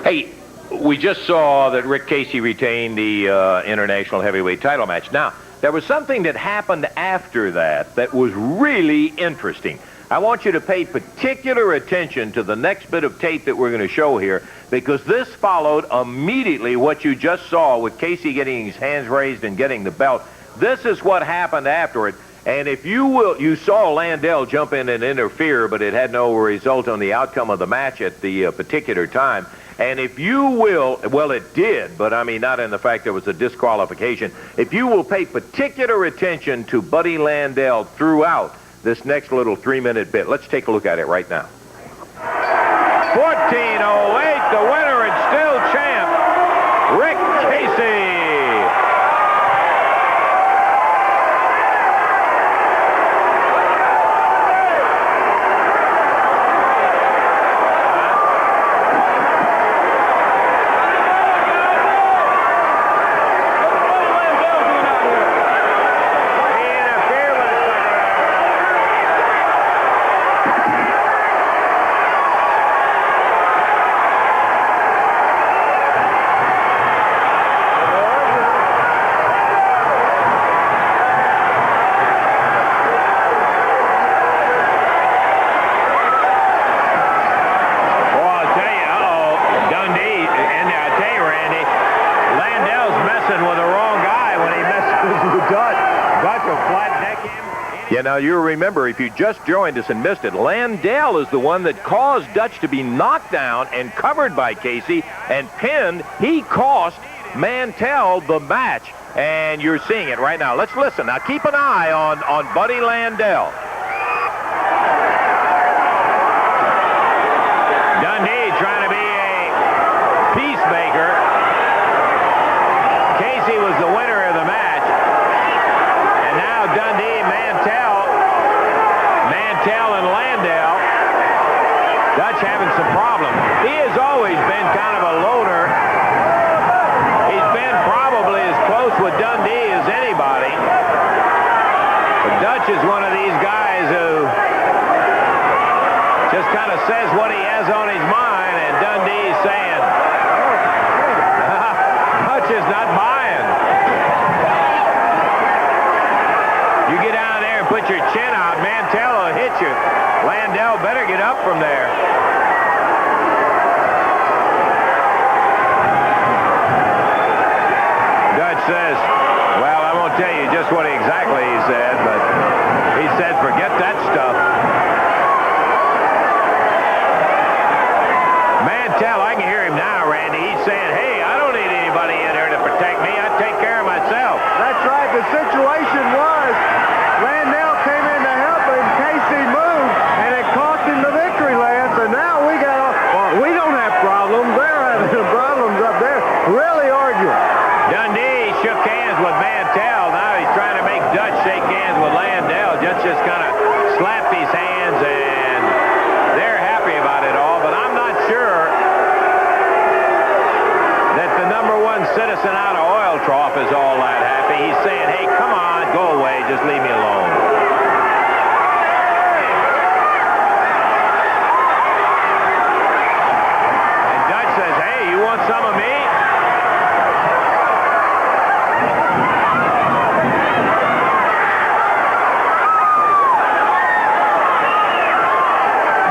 Hey, we just saw that Rick Casey retained the international heavyweight title match. Now, there was something that happened after that was really interesting. I want you to pay particular attention to the next bit of tape that we're going to show here, because this followed immediately what you just saw with Casey getting his hands raised and getting the belt. This is what happened after it. And if you will, you saw Landell jump in and interfere, but it had no result on the outcome of the match at the particular time. And if you will, well, it did, but I mean, not in the fact there was a disqualification. If you will pay particular attention to Buddy Landell throughout this next little 3-minute bit, let's take a look at it right now. 14:08, the winner and still champ, Rick Casey. Yeah, now you remember, if you just joined us and missed it, Landell is the one that caused Dutch to be knocked down and covered by Casey and pinned. He cost Mantell the match, and you're seeing it right now. Let's listen. Now keep an eye on Buddy Landell. Dundee trying to be a peacemaker. Casey was the winner of the match. And now Dundee, Mantell and Landell. Dutch having some problems. He has always been kind of a loner. He's been probably as close with Dundee as anybody. But Dutch is one of these guys who just kind of says what he has on his mind, and Dundee's saying, Dutch is not buying. You get down there and put your chin out, Mantell will hit you. Landell better get up from there. Dutch says, well, I won't tell you just what exactly he said, but he said, forget that stuff. Mantell, I can hear him now, Randy. He's saying, hey, I don't need anybody in here to protect me. I take care of myself. That's right. The situation was Landell came in to help him. Casey moved, and it cost him the victory, Lance. And now we don't have problems. They're having problems up there. Really arguing. Dundee shook hands with Mantell. Now he's trying to make Dutch shake hands with Landell. Just kind of slapped his hands, and they're happy about it all. But I'm not sure that the #1 citizen out of Oil Trough is all that happy. He's saying, hey, come on, go away, just leave me alone. And Dutch says, hey, you want some of me?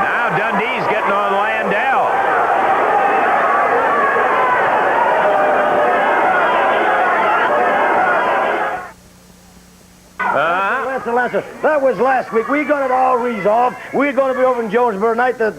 Now Dundee's getting on Landell. Lester, that was last week. We got it all resolved. We're going to be over in Jonesboro tonight. The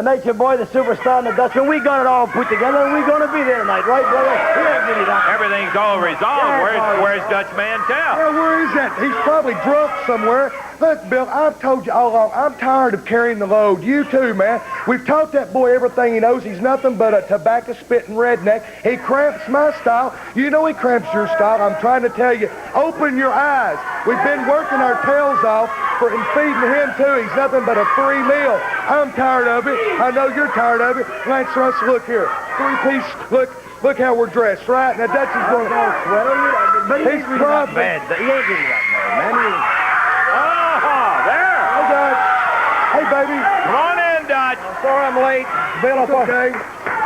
Nature Boy, the Superstar, and the Dutchman. We got it all put together, and we're going to be there tonight, right, brother? Yeah, everything's all resolved. Where's Dutch Mantell? Yeah, where is that? He's probably drunk somewhere. Look, Bill, I've told you all along, I'm tired of carrying the load. You too, man. We've taught that boy everything he knows. He's nothing but a tobacco-spitting redneck. He cramps my style. You know he cramps your style. I'm trying to tell you, open your eyes. We've been working our tails off and feeding him, too. He's nothing but a free meal. I'm tired of it. I know you're tired of it. Lance Russell, look here. 3-piece, look how we're dressed, right? Now, Dutch is going to... But he's not bad. He ain't really that bad, man. There. Hey, Dutch. Hey, baby. Come on in, Dutch. Sorry I'm late. Bill, okay.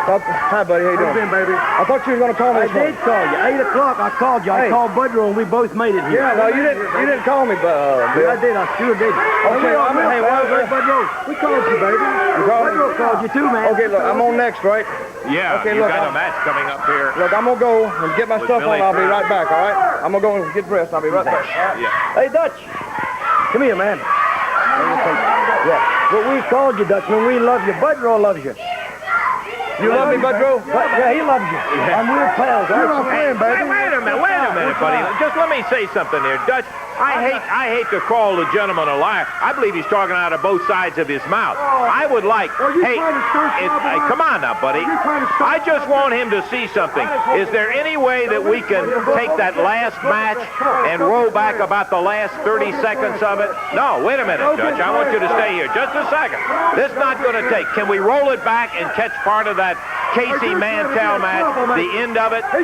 Hi, buddy. How you doing? baby? I thought you were going to call me. I did call you. 8 o'clock, I called you. I called Budrow, and we both made it here. Yeah, no, you didn't call me, Bill. I did. I sure did. Okay, hey, Budrow, we called you, baby. Budrow called you too, man. Okay, look, I'm on next, right? Yeah, Okay, you look, got a match coming up here. Look, I'm going to go and get my With stuff Billy on. I'll be Crown. right back, all right? I'm going to go and get dressed. I'll be right back. Yeah. Hey, Dutch. Come here, man. Yeah. Well, we called you, Dutchman. We love you. Budrow loves you. You love me, Budrow? Yeah, he loves you. And we're pals. You're my friend, baby. Wait a minute, buddy. Just let me say something here. Dutch, I hate to call the gentleman a liar. I believe he's talking out of both sides of his mouth. I would like, hey, come on now, buddy. I just want him to see something. Is there any way that we can take that last match and roll back about the last 30 seconds of it? No, wait a minute, Dutch. I want you to stay here just a second. This is not going to take. Can we roll it back and catch part of that Casey Mantell match, the end of it? I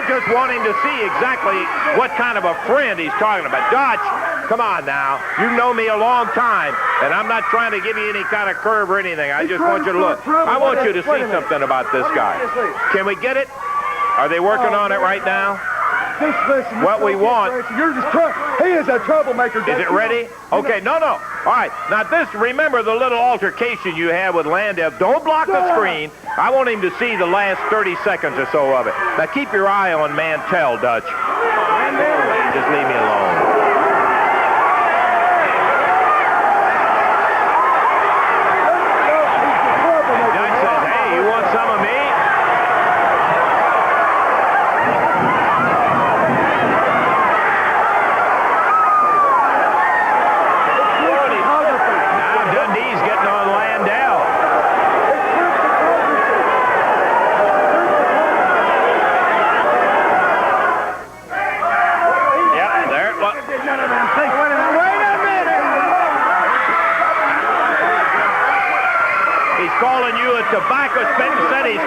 just want him to see exactly what kind of a friend he's talking about. Dutch, come on now. You know me a long time, and I'm not trying to give you any kind of curve or anything. I just want you to look. I want you to see something about this guy. Can we get it? Are they working on it right now? Just listen. What we want. You're just he is a troublemaker. Is it ready? Okay, no. All right. Now this, remember the little altercation you had with Landau. Don't block the screen. I want him to see the last 30 seconds or so of it. Now keep your eye on Mantell, Dutch. Just leave me alone. Dutch says, hey, you want some of me? Now Dundee's getting on Landau. Yep, there. Look. He's calling you a tobacco spit and said he's...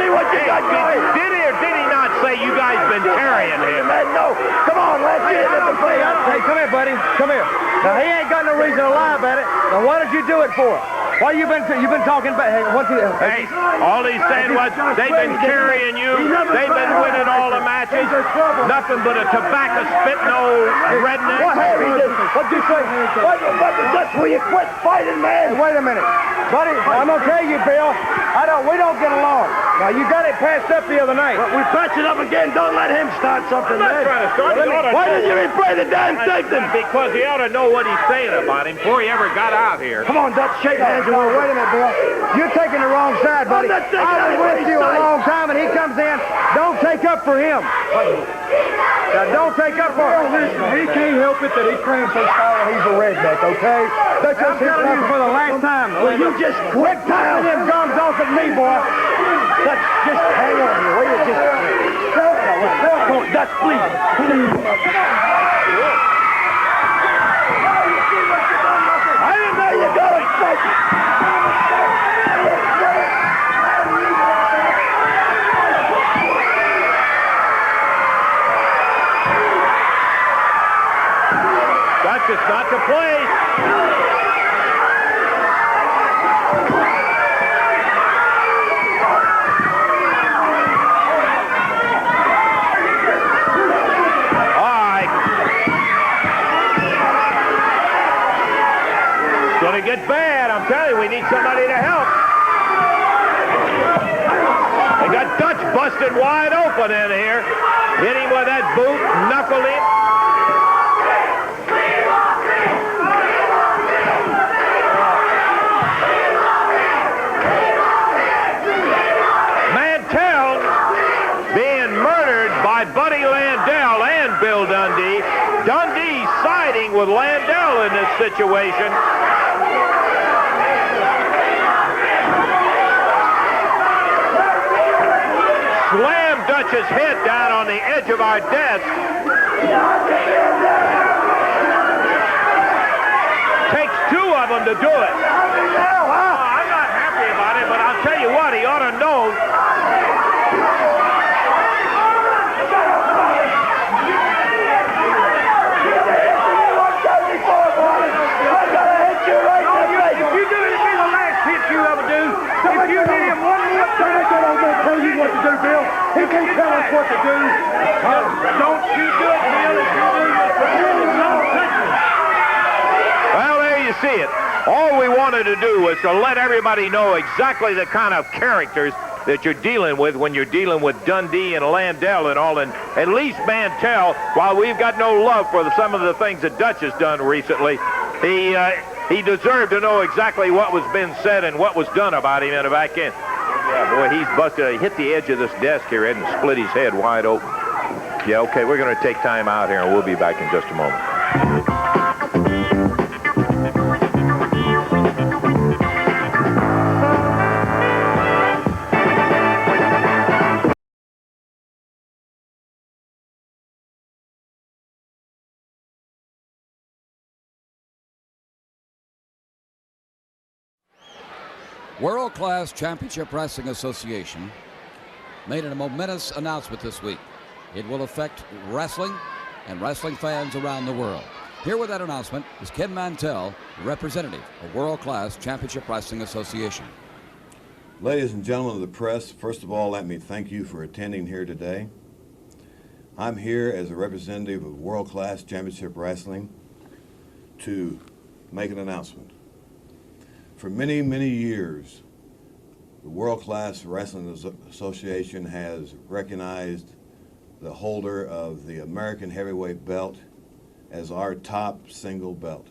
Did he or did he not say you guys been carrying him? No. Come on, let's get it in the play. Hey, come here, buddy. Come here. Now, he ain't got no reason to lie about it. Now, what did you do it for? Why you been talking about? Hey, Hey, all he's saying was they've been carrying you. They've been winning all the matches. Nothing but a tobacco spitting old redneck. What happened? What'd you say? Dutch, will you quit fighting, man? Hey, wait a minute. Buddy, I'm going to tell you, Bill, we don't get along. Now, you got it patched up the other night. Well, we patch it up again. Don't let him start something, I'm not trying to start it. Why didn't you replay the damn thing then? Because he ought to know what he's saying about him before he ever got out here. Come on, Dutch, shake hands. Wait a minute, Bill. You're taking the wrong side, buddy. I'm not taking I was with you a long time, and he comes in. Don't take up for him. Now, don't take up for him. Listen, he can't help it that he cramps his style and he's a redneck, okay? That's just I'm telling you for the last time. Will you just quit, pal? Them gums off at me, boy. Just hang on here, will you? Come on, Dutch, please. I didn't know you got a fight. Dutch, it's not the place. Gonna get bad. I'm telling you, we need somebody to help. They got Dutch busted wide open in here. Hit him with that boot, knuckled him. Mantell being murdered by Buddy Landau and Bill Dundee. Dundee siding with Landau in this situation. Slam Dutch's head down on the edge of our desk. Takes two of them to do it. I'm not happy about it, but I'll tell you what, he ought to know. You can't tell us what to do. Don't you do it, Bill. If you do, don't touch me. Well, there you see it. All we wanted to do was to let everybody know exactly the kind of characters that you're dealing with when you're dealing with Dundee and Landell and all. And at least Mantell, while we've got no love for some of the things that Dutch has done recently, he deserved to know exactly what was being said and what was done about him in the back end. Yeah, boy, he's busted. He hit the edge of this desk here and split his head wide open. Yeah, okay, we're going to take time out here, and we'll be back in just a moment. World Class Championship Wrestling Association made a momentous announcement this week. It will affect wrestling and wrestling fans around the world. Here with that announcement is Ken Mantell, representative of World Class Championship Wrestling Association. Ladies and gentlemen of the press, first of all, let me thank you for attending here today. I'm here as a representative of World Class Championship Wrestling to make an announcement. For many, many years, the World Class Wrestling Association has recognized the holder of the American heavyweight belt as our top single belt.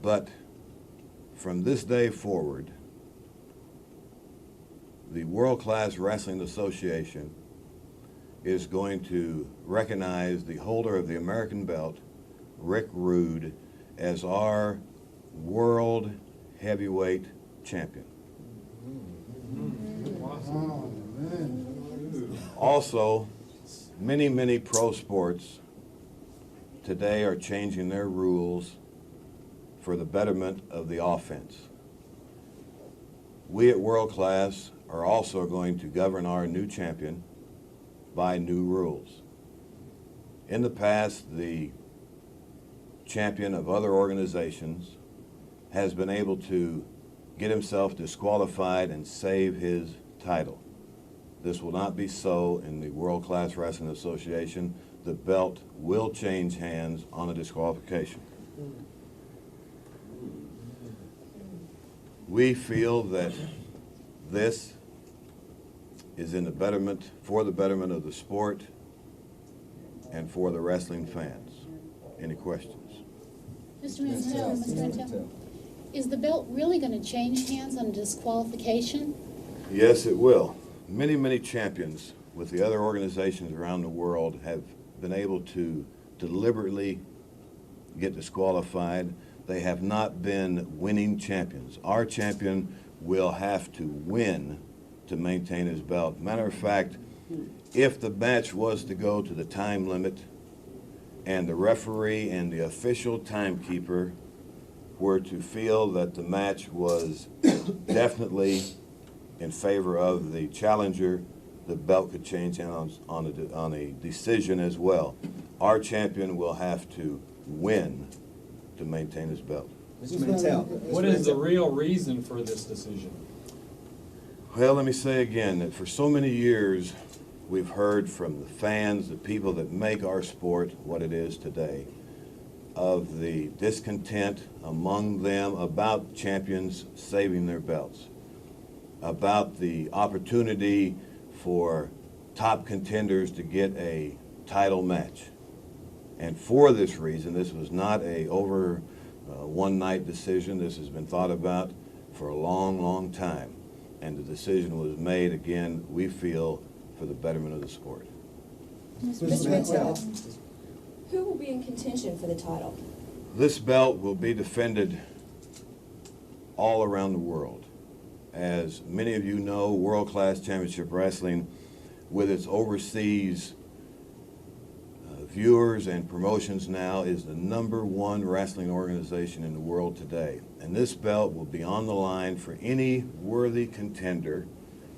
But from this day forward, the World Class Wrestling Association is going to recognize the holder of the American belt, Rick Rude, as our world heavyweight champion. Also, many, many pro sports today are changing their rules for the betterment of the offense. We at World Class are also going to govern our new champion by new rules. In the past, the champion of other organizations has been able to get himself disqualified and save his title. This will not be so in the World Class Wrestling Association. The belt will change hands on a disqualification. We feel that this is in the betterment, for the betterment of the sport and for the wrestling fans. Any questions? Mr. Mantell, is the belt really going to change hands on disqualification? Yes, it will. Many, many champions with the other organizations around the world have been able to deliberately get disqualified. They have not been winning champions. Our champion will have to win to maintain his belt. Matter of fact, if the match was to go to the time limit and the referee and the official timekeeper were to feel that the match was definitely in favor of the challenger, the belt could change hands on a decision as well. Our champion will have to win to maintain his belt. Mr. Mantell, what is the real reason for this decision? Well, let me say again that for so many years, we've heard from the fans, the people that make our sport what it is today, of the discontent among them about champions saving their belts, about the opportunity for top contenders to get a title match. And for this reason, this was not a one-night decision. This has been thought about for a long, long time. And the decision was made, again, we feel, for the betterment of the sport. Mr. Mantell, who will be in contention for the title? This belt will be defended all around the world. As many of you know, World Class Championship Wrestling, with its overseas viewers and promotions now, is the #1 wrestling organization in the world today. And this belt will be on the line for any worthy contender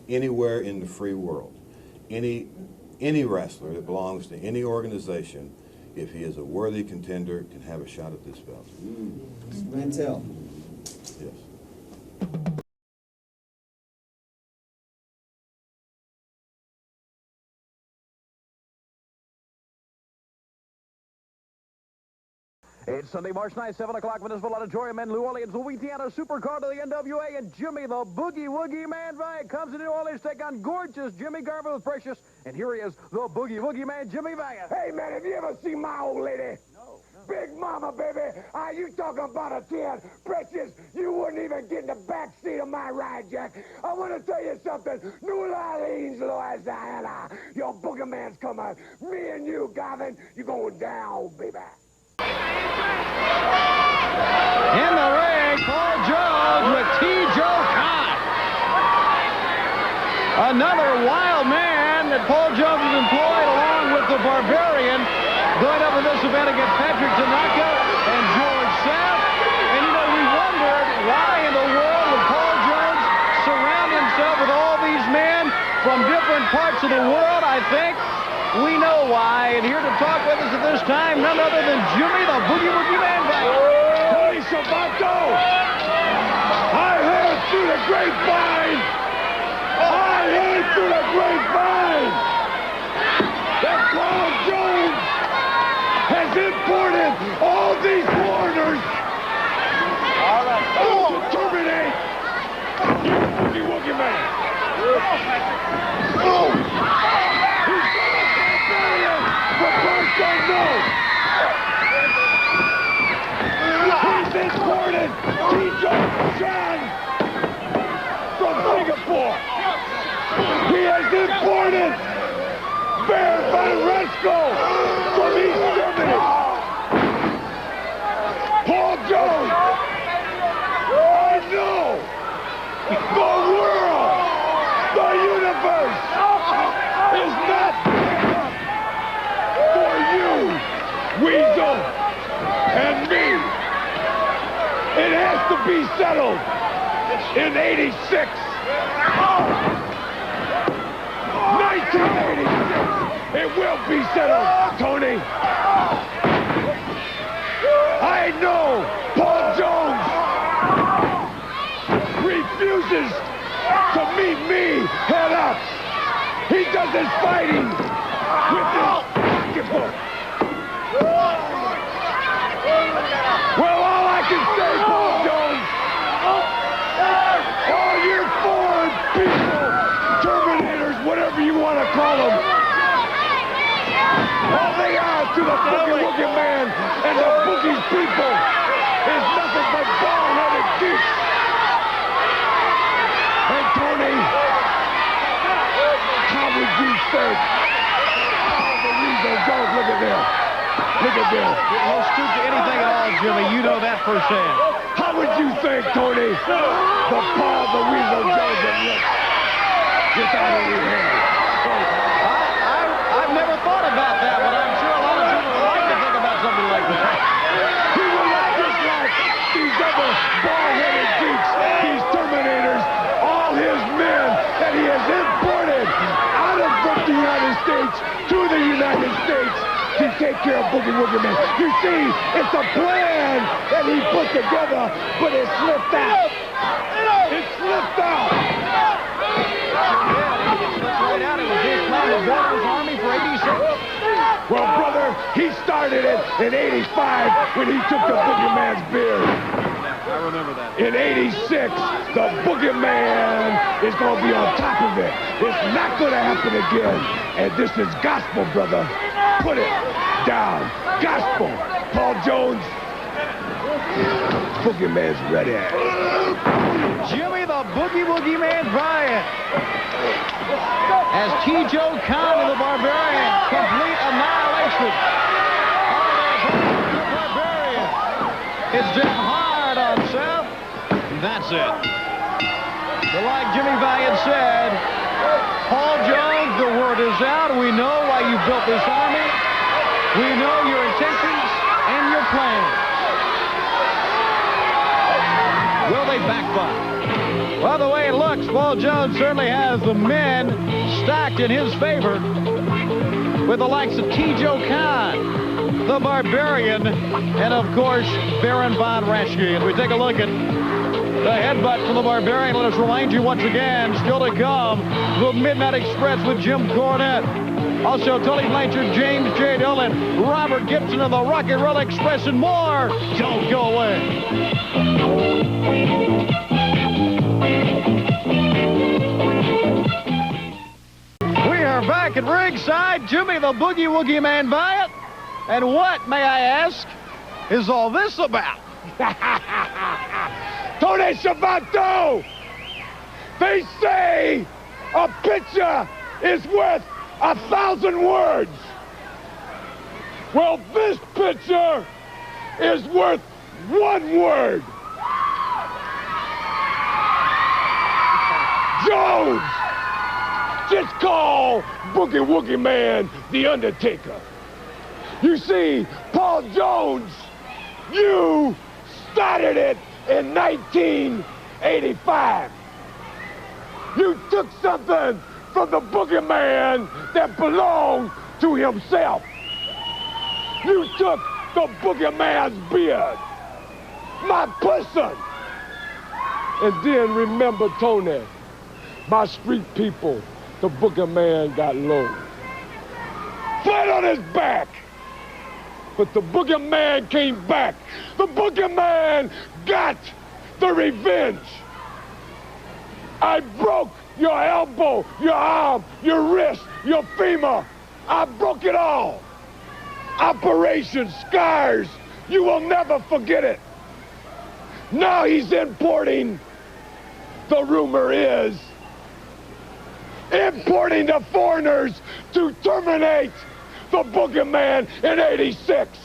anywhere in the free world. Any wrestler that belongs to any organization, if he is a worthy contender, can have a shot at this belt. Mr. Mantell. Yes. It's Sunday, March 9th, 7 o'clock, Municipal Auditorium in New Orleans, Louisiana. Supercard of the NWA, and Jimmy the Boogie Woogie Man Valiant comes to New Orleans to take on gorgeous Jimmy Garvin with Precious. And here he is, the Boogie Woogie Man, Jimmy Valiant. Hey, man, have you ever seen my old lady? No. Big Mama, baby. Are you talking about a 10? Precious, you wouldn't even get in the back seat of my ride, Jack. I want to tell you something. New Orleans, Louisiana. Your Boogie Man's coming. Me and you, Garvin, you going down, baby. In the ring, Paul Jones with T-Joe Khan. Another wild man that Paul Jones has employed along with the Barbarian, going up in this event against Patrick Tanaka and George South. And you know, we wondered why in the world would Paul Jones surround himself with all these men from different parts of the world. I think we know why. And here to talk with us at this time, none other than Jimmy the Boogie Woogie Man Valiant. Tony Sabato! I heard through the grapevine! I heard through the grapevine! That Paul Jones has imported all these foreigners to terminate you, Boogie Woogie Man! Oh! He's got a barbarian for parts unknown! He's imported T-Joe Khan from Singapore. He has imported Bear Van Resco from East Germany. Paul Jones, I know the world, the universe is not big enough for you, Weasel, and me. It has to be settled in 86. 1986. It will be settled, Tony. I know Paul Jones refuses to meet me head up. He does his fighting with his pocketbook. Well, all I can say, Paul Jones, all your foreign people, Terminators, whatever you want to call them, all they are to the Boogie Woogie Man and the Boogie's people is nothing but bald-headed geeks. And Tony, how would you think? The Weasel Jones, look at there. Look at this. No stoop to anything at all, Jimmy. You know that firsthand. How would you think, Tony, the Paul the Weasel Jones would look just out of your head? I've never thought about that, but I'm sure a lot of people would like to think about something like that. He will look just like these other bald-headed geeks, these Terminators, all his men that he has imported out of the United States to the United States to take care of Boogie Woogie Man. You see, it's a plan that he put together, but it slipped out. It slipped out. Right out. It was his plan to build his army for 86. Well, brother, he started it in 85 when he took the Boogie Man's beard. I remember that. In 86, the Boogie Man is going to be on top of it. It's not going to happen again. And this is gospel, brother. Put it down. Gospel. Paul Jones. Boogie Man's ready. Jimmy the Boogie Woogie Man Bryant. As T-Joe Khan and the Barbarian complete annihilation. The Barbarian. It's just hard on South. That's it. But like Jimmy Valiant said, Paul Jones, the word is out. We know why you built this army. We know your intentions and your plans. Will they backfire? Well, the way it looks, Paul Jones certainly has the men stacked in his favor with the likes of T-Joe Khan, the Barbarian, and of course, Baron Von Raschke. As we take a look at the headbutt from the Barbarian, let us remind you once again, still to come, the Midnight Express with Jim Cornette. Also, Tully Blanchard, James J. Dillon, Robert Gibson of the Rock and Roll Express, and more. Don't go away. We are back at ringside. Jimmy the Boogie Woogie Man Valiant. And what, may I ask, is all this about? Tony Schiavone! They say a picture is worth 1,000 words. Well, this picture is worth 1 word. Jones! Just call Boogie Woogie Man the Undertaker. You see, Paul Jones, you started it in 1985. You took something from the Boogeyman that belonged to himself. You took the Boogeyman's beard, my person. And then remember, Tony, my street people, the Boogeyman got low. Flat on his back. But the Boogeyman came back. The Boogeyman got the revenge. I broke your elbow, your arm, your wrist, your femur. I broke it all. Operation Scars. You will never forget it. Now he's importing, the rumor is, importing the foreigners to terminate the Boogeyman in '86.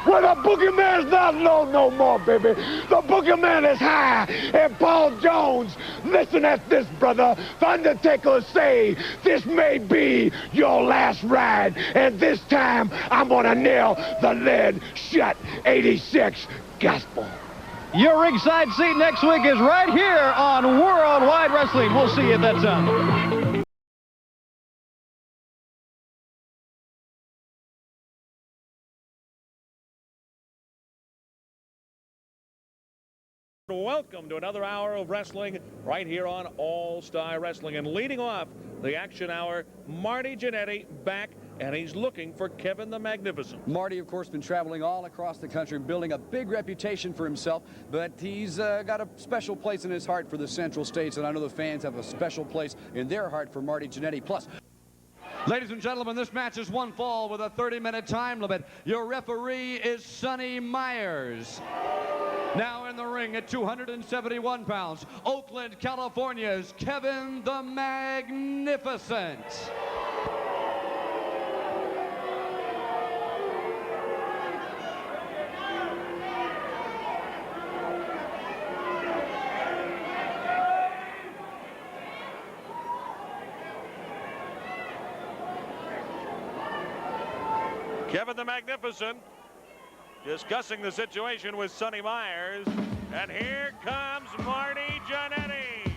Well, the Boogeyman's not low no more, baby. The Boogeyman is high. And Paul Jones, listen at this, brother. The Undertaker say, this may be your last ride. And this time, I'm gonna nail the lid shut. '86 gospel. Your ringside seat next week is right here on Worldwide Wrestling. We'll see you at that time. Welcome to another hour of wrestling right here on All-Star Wrestling. And leading off the action hour, Marty Jannetty back, and he's looking for Kevin the Magnificent. Marty, of course, been traveling all across the country, building a big reputation for himself, but he's got a special place in his heart for the Central States, and I know the fans have a special place in their heart for Marty Jannetty. Plus, ladies and gentlemen, this match is one fall with a 30-minute time limit. Your referee is Sonny Myers. Now in the ring at 271 pounds, Oakland, California's Kevin the Magnificent. Kevin the Magnificent discussing the situation with Sonny Myers. And here comes Marty Jannetty.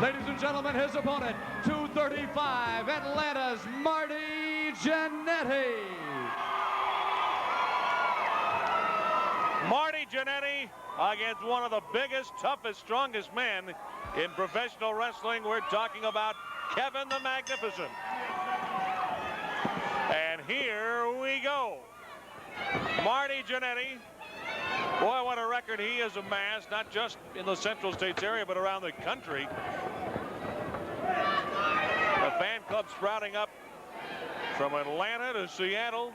Ladies and gentlemen, his opponent, 235, Atlanta's Marty Jannetty. Marty Jannetty against one of the biggest, toughest, strongest men in professional wrestling. We're talking about Kevin the Magnificent. And here we go. Marty Jannetty. Boy, what a record he has amassed, not just in the Central States area, but around the country. A fan club sprouting up from Atlanta to Seattle,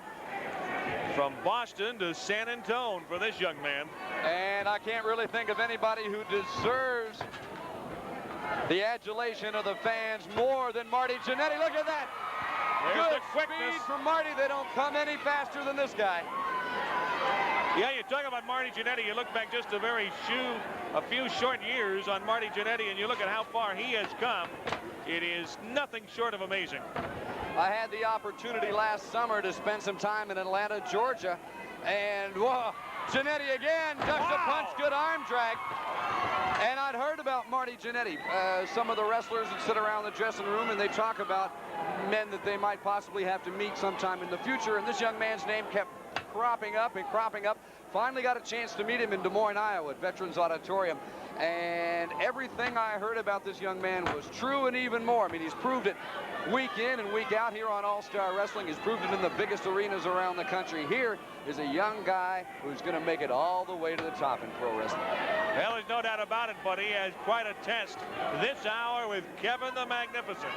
from Boston to San Antonio for this young man. And I can't really think of anybody who deserves the adulation of the fans more than Marty Jannetty. Look at that. There's Good the quickness speed from Marty. They don't come any faster than this guy. Yeah, you talk about Marty Jannetty. You look back just a few short years on Marty Jannetty, and you look at how far he has come. It is nothing short of amazing. I had the opportunity last summer to spend some time in Atlanta, Georgia, and whoa, Jannetty again ducks a punch, good arm drag. And I'd heard about Marty Jannetty. Some of the wrestlers that sit around the dressing room and they talk about men that they might possibly have to meet sometime in the future, and this young man's name kept cropping up and cropping up. Finally got a chance to meet him in Des Moines, Iowa at Veterans Auditorium. And everything I heard about this young man was true and even more. I mean, he's proved it week in and week out here on All-Star Wrestling. He's proved it in the biggest arenas around the country. Here is a young guy who's going to make it all the way to the top in pro wrestling. Well, there's no doubt about it, but he has quite a test this hour with Kevin the Magnificent.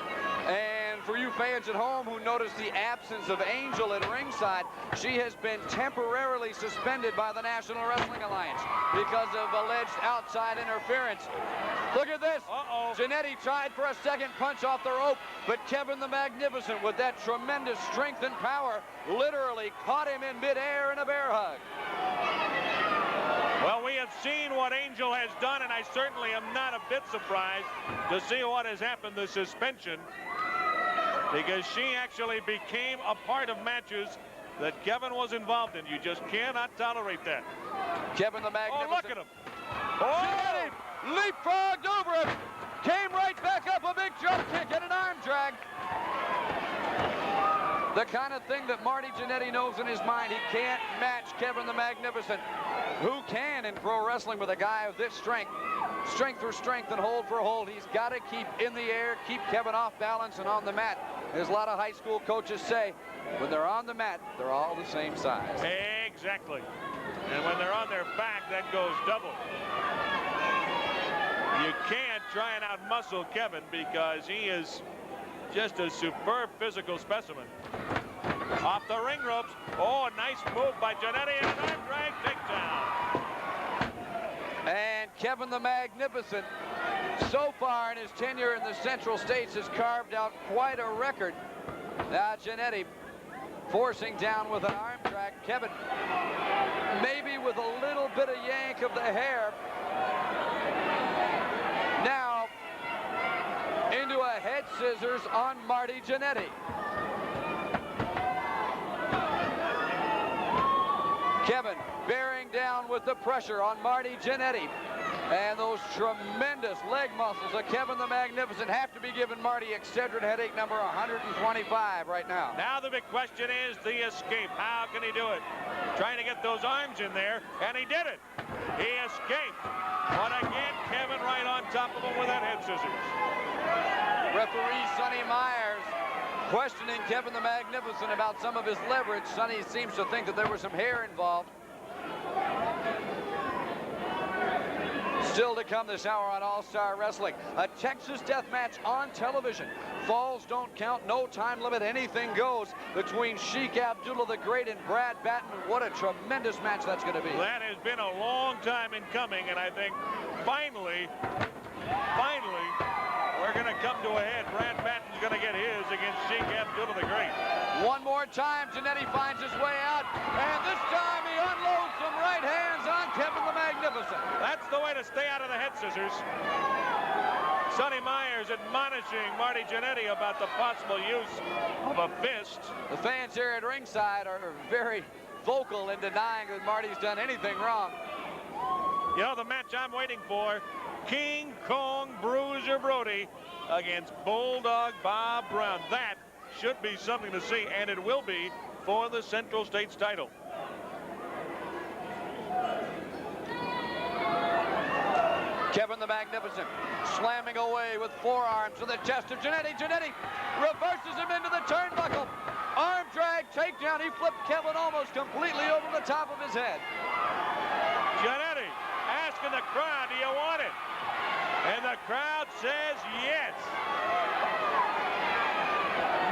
And for you fans at home who noticed the absence of Angel at ringside, she has been temporarily suspended by the National Wrestling Alliance because of alleged outside interference. Look at this. Jannetty tried for a second punch off the rope, but Kevin the Magnificent, with that tremendous strength and power, literally caught him in midair in a bear hug. Well, we have seen what Angel has done, and I certainly am not a bit surprised to see what has happened, the suspension, because she actually became a part of matches that Kevin was involved in. You just cannot tolerate that. Kevin the Magnificent. Oh, look at him. Jannetty leapfrogged over him, came right back up, a big drop kick and an arm drag. The kind of thing that Marty Jannetty knows in his mind. He can't match Kevin the Magnificent. Who can in pro wrestling with a guy of this strength? Strength for strength and hold for hold. He's got to keep in the air, keep Kevin off balance and on the mat. As a lot of high school coaches say, when they're on the mat, they're all the same size. Exactly. And when they're on their back, that goes double. You can't try and outmuscle Kevin because he is just a superb physical specimen. Off the ring ropes. Oh, a nice move by Jannetty and an arm drag takedown. And Kevin the Magnificent, so far in his tenure in the Central States, has carved out quite a record. Now Jannetty forcing down with an arm drag. Kevin, maybe with a little bit of yank of the hair. Now into a head scissors on Marty Jannetty. Kevin bearing down with the pressure on Marty Jannetty. And those tremendous leg muscles of Kevin the Magnificent have to be giving Marty Excedrin headache number 125 right now. Now the big question is the escape. How can he do it? Trying to get those arms in there, and he did it. He escaped. But again, Kevin right on top of him with that head scissors. Referee Sonny Myers questioning Kevin the Magnificent about some of his leverage. Sonny seems to think that there was some hair involved. Still to come this hour on All-Star Wrestling. A Texas death match on television. Falls don't count, no time limit, anything goes between Sheik Abdullah the Great and Brad Batten. What a tremendous match that's going to be. That has been a long time in coming, and I think finally, we're going to come to a head. Brad Batten's going to get his against Sheik Abdullah the Great. One more time, Jannetty finds his way out, and this time he unloads some right hands on Kevin the Magnificent. That's the way to stay out of the head scissors. Sonny Myers admonishing Marty Jannetty about the possible use of a fist. The fans here at ringside are very vocal in denying that Marty's done anything wrong. You know, the match I'm waiting for, King Kong Bruiser Brody against Bulldog Bob Brown. That should be something to see, and it will be for the Central States title. Kevin the Magnificent slamming away with forearms to the chest of Jannetty. Jannetty reverses him into the turnbuckle. Arm drag, takedown. He flipped Kevin almost completely over the top of his head. Jannetty asking the crowd, do you want it? And the crowd says yes.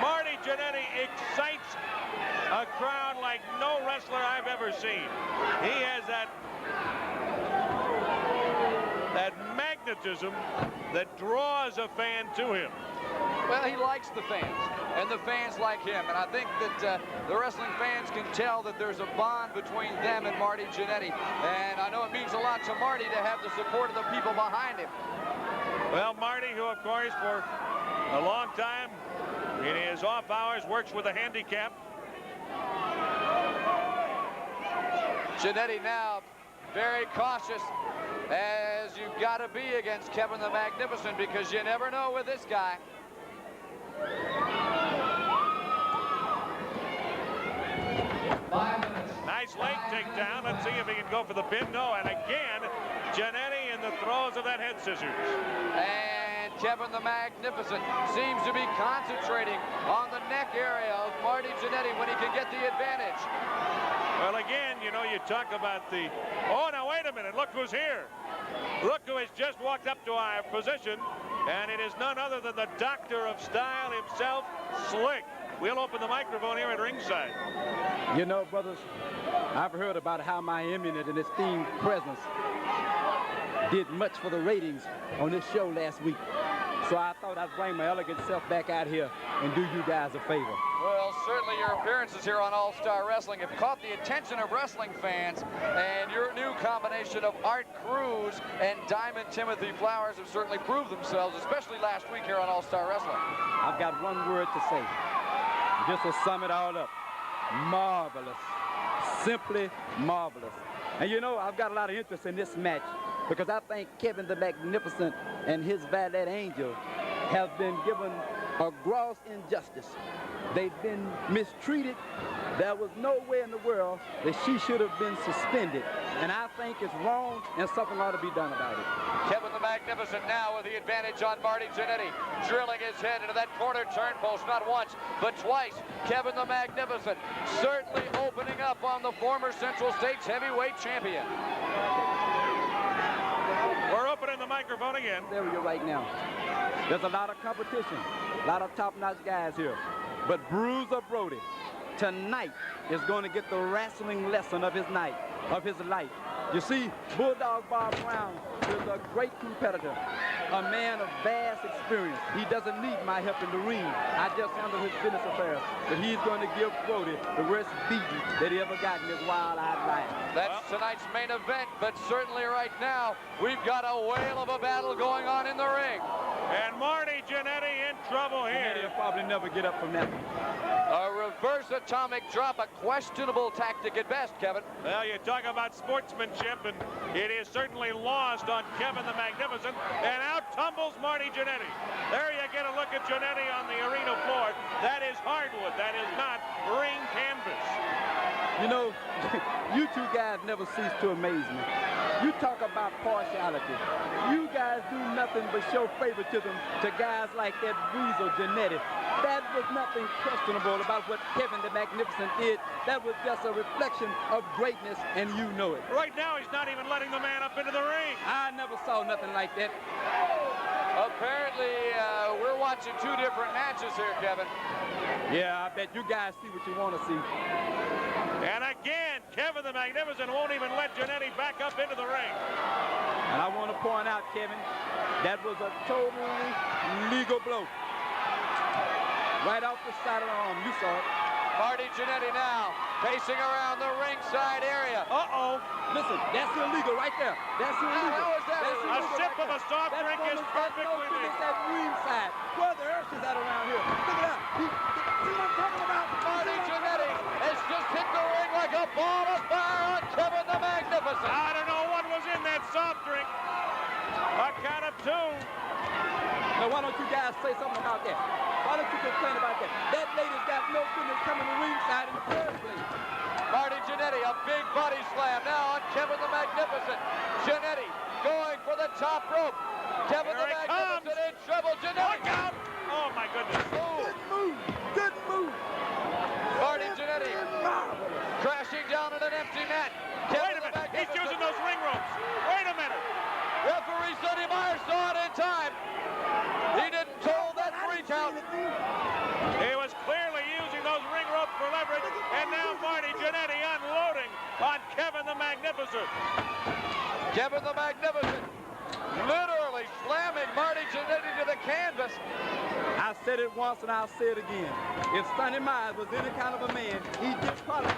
Marty Jannetty excites a crowd like no wrestler I've ever seen. He has that magnetism that draws a fan to him. Well, he likes the fans, and the fans like him. And I think that the wrestling fans can tell that there's a bond between them and Marty Jannetty. And I know it means a lot to Marty to have the support of the people behind him. Well, Marty, who, of course, for a long time in his off hours works with a handicap. Jannetty now very cautious, as you've got to be against Kevin the Magnificent, because you never know with this guy. Nice leg takedown. Let's see if he can go for the pin. No, and again, Jannetty in the throes of that head scissors. And Kevin the Magnificent seems to be concentrating on the neck area of Marty Jannetty when he can get the advantage. Well, again, you know, you talk about the... Oh, now, wait a minute. Look who's here. Look who has just walked up to our position, and it is none other than the Doctor of Style himself, Slick. We'll open the microphone here at ringside. You know, brothers, I've heard about how my eminent and esteemed presence did much for the ratings on this show last week. So I thought I'd bring my elegant self back out here and do you guys a favor. Well, certainly your appearances here on All-Star Wrestling have caught the attention of wrestling fans, and your new combination of Art Cruz and Diamond Timothy Flowers have certainly proved themselves, especially last week here on All-Star Wrestling. I've got one word to say. This will sum it all up. Marvelous. Simply marvelous. And you know, I've got a lot of interest in this match because I think Kevin the Magnificent and his valet Angel have been given a gross injustice. They've been mistreated. There was no way in the world that she should have been suspended. And I think it's wrong and something ought to be done about it. Kevin the Magnificent now with the advantage on Marty Jannetty, drilling his head into that corner turn post not once, but twice. Kevin the Magnificent certainly opening up on the former Central States heavyweight champion. We're opening the microphone again. There we go right now. There's a lot of competition, a lot of top-notch guys here. But Bruiser Brody tonight is going to get the wrestling lesson of his night, of his life. You see, Bulldog Bob Brown is a great competitor, a man of vast experience. He doesn't need my help in the ring. I just handle his business affairs. But he's going to give Brody the worst beating that he ever got in his wild-eyed life. That's tonight's main event, but certainly right now, we've got a whale of a battle going on in the ring. And Marty Jannetty in trouble here. He'll probably never get up from that one. A reverse atomic drop, a questionable tactic at best, Kevin. Well, you talk about sportsmanship, and it is certainly lost on Kevin the Magnificent, and out tumbles Marty Jannetty. There you get a look at Jannetty on the arena floor. That is hardwood. That is not ring canvas. You know, you two guys never cease to amaze me. You talk about partiality. You guys do nothing but show favoritism to guys like that Bruiser Jannetty. That was nothing questionable about what Kevin the Magnificent did. That was just a reflection of greatness, and you know it. Right now, he's not even letting the man up into the ring. I never saw nothing like that. Apparently, we're watching two different matches here, Kevin. Yeah, I bet you guys see what you want to see. And again, Kevin the Magnificent won't even let Jannetty back up into the ring. And I want to point out, Kevin, that was a totally legal blow. Right off the side of the arm. You saw it. Marty Jannetty now pacing around the ringside area. Uh-oh. Listen, that's illegal right there. That's illegal. How is that? A sip of a soft drink is perfectly legal. That's ringside. Where the earth is at around here. Look at that. See what I'm talking about? Marty Jannetty has just hit the ring like a ball of fire on Kevin the Magnificent. I don't know what was in that soft drink. A count of two. Now, why don't you guys say something about that? Why don't you complain about that? That lady's got no business coming to ringside in the first place. Marty Jannetty, a big body slam now on Kevin the Magnificent. Jannetty going for the top rope. Kevin the Magnificent in trouble. Jannetty. Look out! Oh, my goodness. Good move. Good move. Marty Jannetty crashing down in an empty net. Wait a minute. He's using those ring ropes. Wait a minute. Referee Sonny Meyer saw it in time. He didn't call that 3 count. He was clearly using those ring ropes for leverage, and now Marty Jannetty unloading on Kevin the Magnificent. Kevin the Magnificent literally slamming Marty Jannetty to the canvas. I said it once and I'll say it again. If Sonny Miles was any kind of a man, he'd disqualify.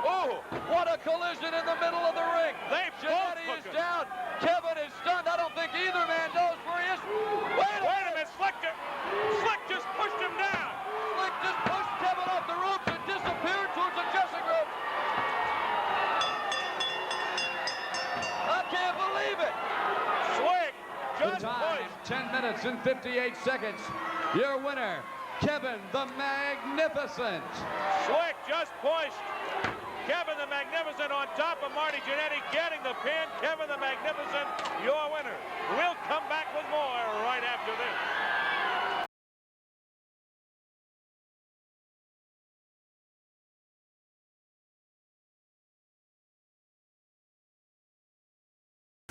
Oh, what a collision in the middle of the ring. Giannetti is down. Kevin is stunned. I don't think either man knows where he is. Wait a minute. Slick just pushed him down. Slick just pushed Kevin off the ropes and disappeared towards the dressing room. I can't believe it. Slick Just time, 10 minutes and 58 seconds. Your winner, Kevin the Magnificent. Slick just pushed Kevin the Magnificent on top of Marty Jannetty, getting the pin. Kevin the Magnificent, your winner. We'll come back with more right after this.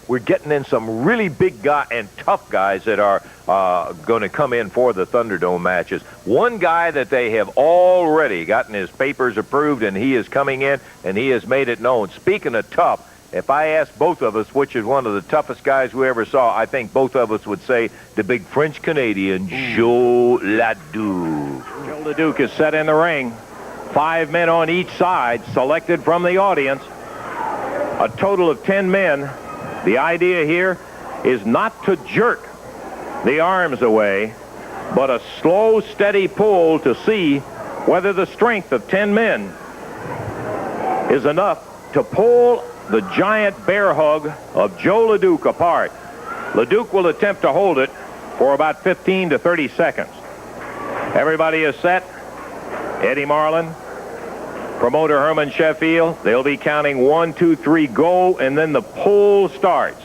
We're getting in some really big guy and tough guys that are going to come in for the Thunderdome matches. One guy that they have already gotten his papers approved, and he is coming in, and he has made it known. Speaking of tough, if I asked both of us which is one of the toughest guys we ever saw, I think both of us would say the big French-Canadian Joe LeDuc. Joe LeDuc is set in the ring. 5 men on each side, selected from the audience. A total of 10 men. The idea here is not to jerk the arms away, but a slow, steady pull to see whether the strength of 10 men is enough to pull the giant bear hug of Joe LeDuc apart. LeDuc will attempt to hold it for about 15 to 30 seconds. Everybody is set. Eddie Marlin, promoter Herman Sheffield. They'll be counting 1, 2, 3, go, and then the pull starts.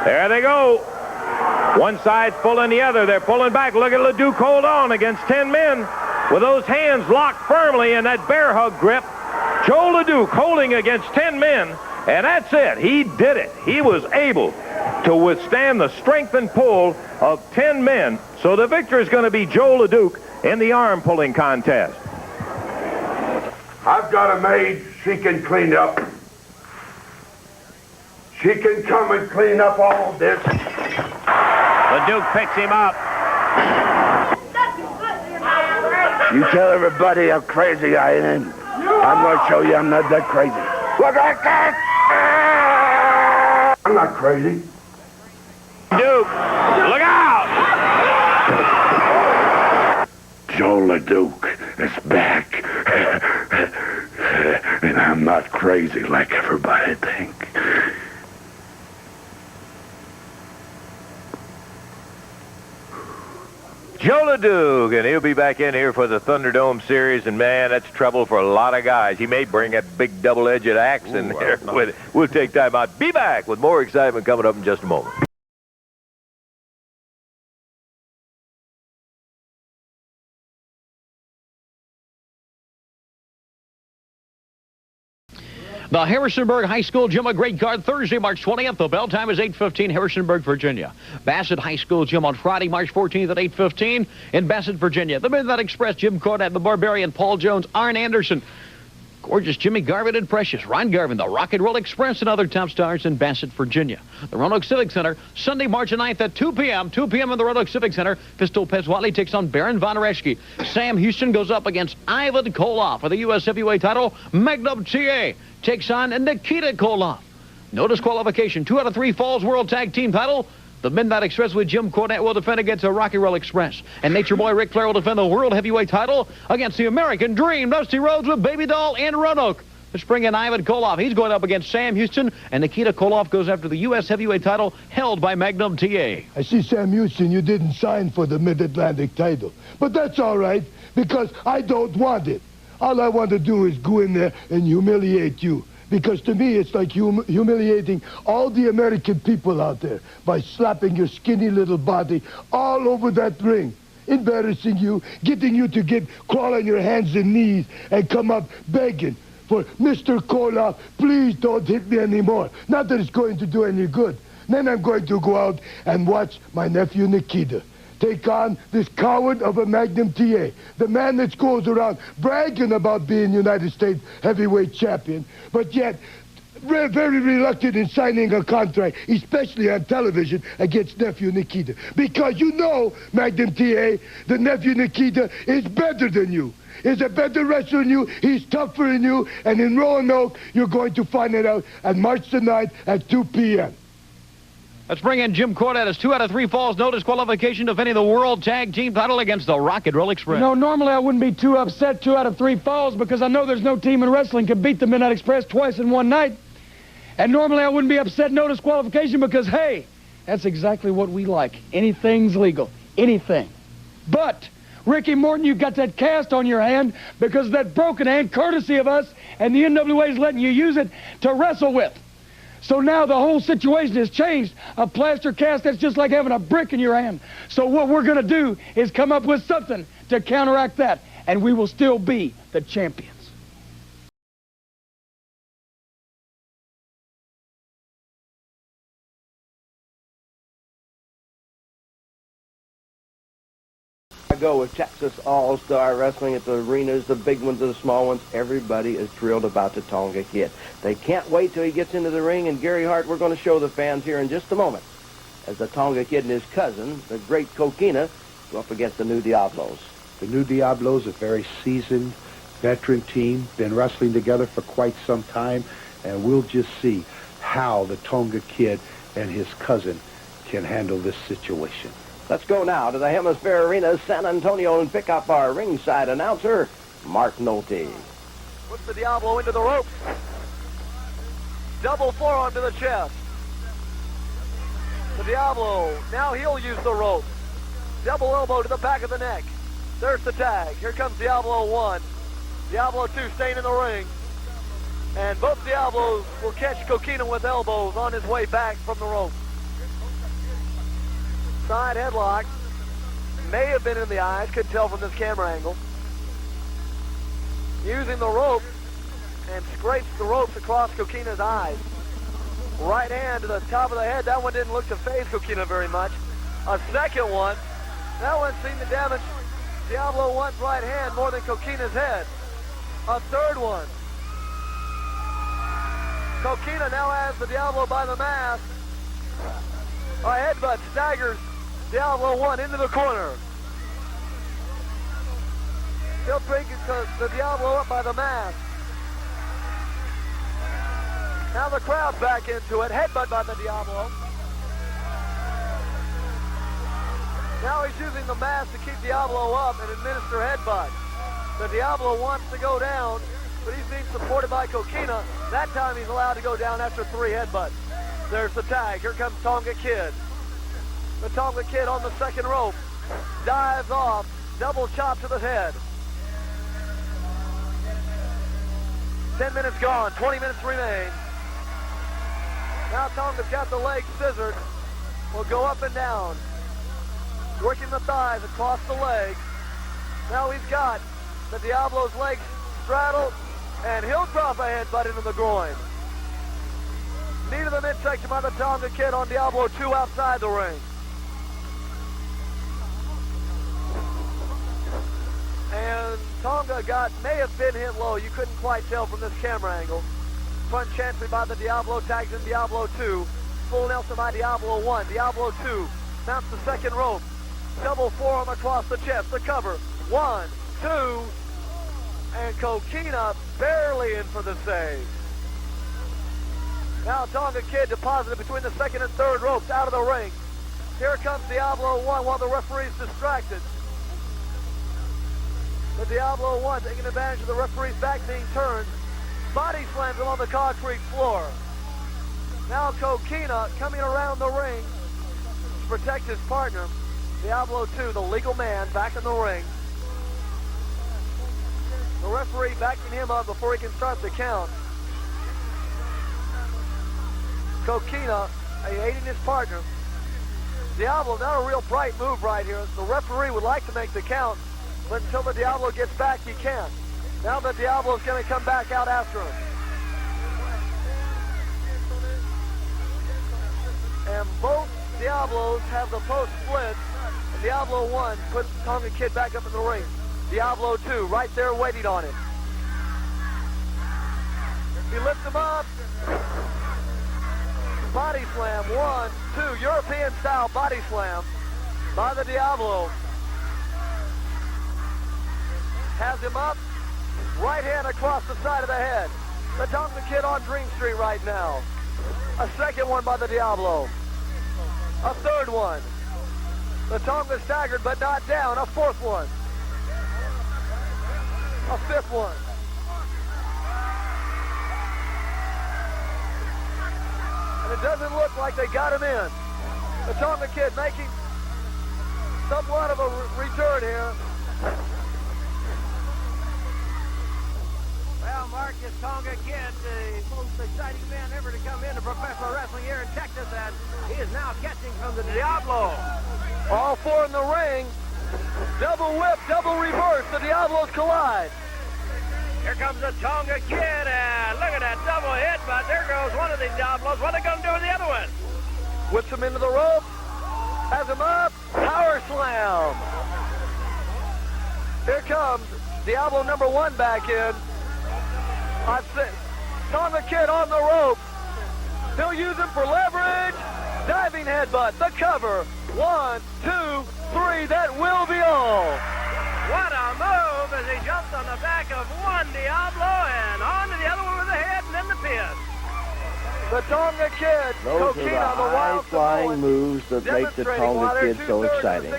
There they go. One side's pulling the other. They're pulling back. Look at LeDuc hold on against 10 men with those hands locked firmly in that bear hug grip. Joe LeDuc holding against 10 men, and that's it. He did it. He was able to withstand the strength and pull of 10 men. So the victor is going to be Joe LeDuc in the arm pulling contest. I've got a maid. She can clean up. She can come and clean up all this. LeDuc picks him up. You tell everybody how crazy I am. I'm going to show you I'm not that crazy. Look at that! I'm not crazy. LeDuc, look out! Joe LeDuc is back. And I'm not crazy like everybody thinks. Joe LeDuc, and he'll be back in here for the Thunderdome series, and man, that's trouble for a lot of guys. He may bring that big double-edged axe in there. We'll take time out. Be back with more excitement coming up in just a moment. The Harrisonburg High School Gym, a great card, Thursday, March 20th. The bell time is 8:15, Harrisonburg, Virginia. Bassett High School Gym on Friday, March 14th at 8:15 in Bassett, Virginia. The Midnight Express, Jim Cornette, the Barbarian, Paul Jones, Arn Anderson, gorgeous Jimmy Garvin and Precious, Ron Garvin, the Rock and Roll Express, and other top stars in Bassett, Virginia. The Roanoke Civic Center, Sunday, March 9th at 2 p.m. 2 p.m. in the Roanoke Civic Center. Pistol Petzwatli takes on Baron Von Reschke. Sam Houston goes up against Ivan Koloff for the U.S. heavyweight title. Magnum TA takes on Nikita Koloff. No disqualification. 2 out of 3 falls world tag team title. The Midnight Express with Jim Cornette will defend against the Rocky Roll Express. And Nature Boy Ric Flair will defend the world heavyweight title against the American Dream, Dusty Rhodes with Baby Doll and Roanoke. Let's bring in Ivan Koloff. He's going up against Sam Houston, and Nikita Koloff goes after the U.S. heavyweight title held by Magnum TA. I see, Sam Houston, you didn't sign for the Mid-Atlantic title. But that's all right, because I don't want it. All I want to do is go in there and humiliate you. Because to me, it's like humiliating all the American people out there by slapping your skinny little body all over that ring, embarrassing you, getting you to crawl on your hands and knees and come up begging for, Mr. Koloff, please don't hit me anymore. Not that it's going to do any good. Then I'm going to go out and watch my nephew Nikita take on this coward of a Magnum TA, the man that goes around bragging about being United States heavyweight champion, but yet very reluctant in signing a contract, especially on television, against Nephew Nikita. Because you know, Magnum TA, the Nephew Nikita is better than you. He's a better wrestler than you, he's tougher than you, and in Roanoke, you're going to find it out on March the 9th at 2 p.m. Let's bring in Jim Cornette. It's 2 out of 3 falls, no disqualification, defending the World Tag Team title against the Rock and Roll Express. No, normally I wouldn't be too upset 2 out of 3 falls because I know there's no team in wrestling can beat the Midnight Express twice in one night. And normally I wouldn't be upset no disqualification because, hey, that's exactly what we like. Anything's legal. Anything. But, Ricky Morton, you've got that cast on your hand because of that broken hand, courtesy of us, and the NWA is letting you use it to wrestle with. So now the whole situation has changed. A plaster cast, that's just like having a brick in your hand. So what we're going to do is come up with something to counteract that, and we will still be the champions. I go with Texas All-Star Wrestling at the arenas, the big ones, the small ones. Everybody is thrilled about the Tonga Kid. They can't wait till he gets into the ring, and Gary Hart, we're going to show the fans here in just a moment as the Tonga Kid and his cousin, the great Coquina, go up against the New Diablos. The New Diablos, a very seasoned veteran team, been wrestling together for quite some time, and we'll just see how the Tonga Kid and his cousin can handle this situation. Let's go now to the Hemisphere Arena, San Antonio, and pick up our ringside announcer, Mark Nolte. Puts the Diablo into the ropes. Double forearm to the chest. The Diablo, now he'll use the rope. Double elbow to the back of the neck. There's the tag. Here comes Diablo 1. Diablo 2 staying in the ring. And both Diablos will catch Coquina with elbows on his way back from the rope. Side headlock. May have been in the eyes, couldn't tell from this camera angle. Using the rope and scrapes the ropes across Coquina's eyes. Right hand to the top of the head. That one didn't look to phase Coquina very much. A second one. That one seemed to damage Diablo 1's right hand more than Coquina's head. A third one. Coquina now has the Diablo by the mask. A headbutt staggers Diablo 1 into the corner. Still bringing the Diablo up by the mask. Now the crowd's back into it. Headbutt by the Diablo. Now he's using the mask to keep Diablo up and administer headbutt. The Diablo wants to go down, but he's being supported by Coquina. That time he's allowed to go down after 3 headbutts. There's the tag. Here comes Tonga Kid. The Tonga Kid on the second rope. Dives off. Double chop to the head. 10 minutes gone. 20 minutes remain. Now Tonga's got the legs scissored. Will go up and down. Working the thighs across the legs. Now he's got the Diablo's legs straddled. And he'll drop a headbutt into the groin. Knee to the midsection by the Tonga Kid on Diablo 2 outside the ring. And Tonga may have been hit low. You couldn't quite tell from this camera angle. Front chancery by the Diablo, tags in Diablo 2. Full Nelson by Diablo 1. Diablo 2 mounts the second rope. Double forearm across the chest. The cover. 1, 2, and Coquina barely in for the save. Now Tonga Kid deposited between the second and third ropes out of the ring. Here comes Diablo 1 while the referee's distracted. The Diablo 1 taking advantage of the referee's back being turned. Body slams him on the concrete floor. Now Coquina coming around the ring to protect his partner. Diablo 2, the legal man, back in the ring. The referee backing him up before he can start the count. Coquina aiding his partner. Diablo, not a real bright move right here. The referee would like to make the count, but until the Diablo gets back, he can't. Now the Diablo's going to come back out after him. And both Diablos have the post split. And Diablo 1 puts Tonga Kid back up in the ring. Diablo 2 right there waiting on it. He lifts him up. body slam. 1, 2, European-style body slam by the Diablo. Has him up, right hand across the side of the head. The Tonga Kid on Dream Street right now. A second one by the Diablo. A third one. The Tonga staggered but not down. A fourth one. A fifth one. And it doesn't look like they got him in. The Tonga Kid making somewhat of a return here. Well, Marcus Tonga Kid, the most exciting man ever to come into professional wrestling here in Texas, and he is now catching from the Diablo. All four in the ring. Double whip, double reverse. The Diablos collide. Here comes the Tonga Kid, and look at that double hit, but there goes one of the Diablos. What are they going to do with the other one? Whips him into the rope. Has him up. Power slam. Here comes Diablo number 1 back in. Tonga Kid on the rope. He'll use him for leverage. Diving headbutt. The cover. 1, 2, 3. That will be all. What a move as he jumped on the back of one Diablo and on to the other one with the head and then the pin. The Tonga Kid. Those are the high-flying moves that make the Tonga Kid so exciting.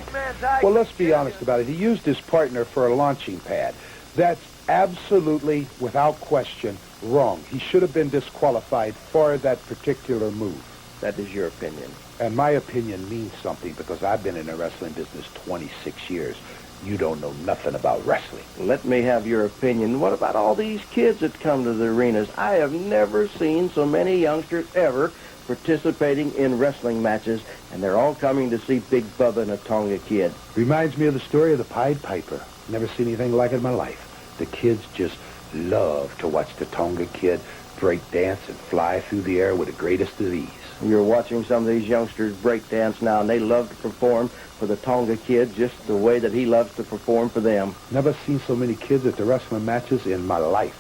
Well, let's be honest about it. He used his partner for a launching pad. That's absolutely, without question, wrong. He should have been disqualified for that particular move. That is your opinion. And my opinion means something because I've been in the wrestling business 26 years. You don't know nothing about wrestling. Let me have your opinion. What about all these kids that come to the arenas? I have never seen so many youngsters ever participating in wrestling matches, and they're all coming to see Big Bubba and a Tonga Kid. Reminds me of the story of the Pied Piper. Never seen anything like it in my life. The kids just love to watch the Tonga Kid break dance and fly through the air with the greatest of ease. You're watching some of these youngsters break dance now, and they love to perform for the Tonga Kid just the way that he loves to perform for them. Never seen so many kids at the wrestling matches in my life.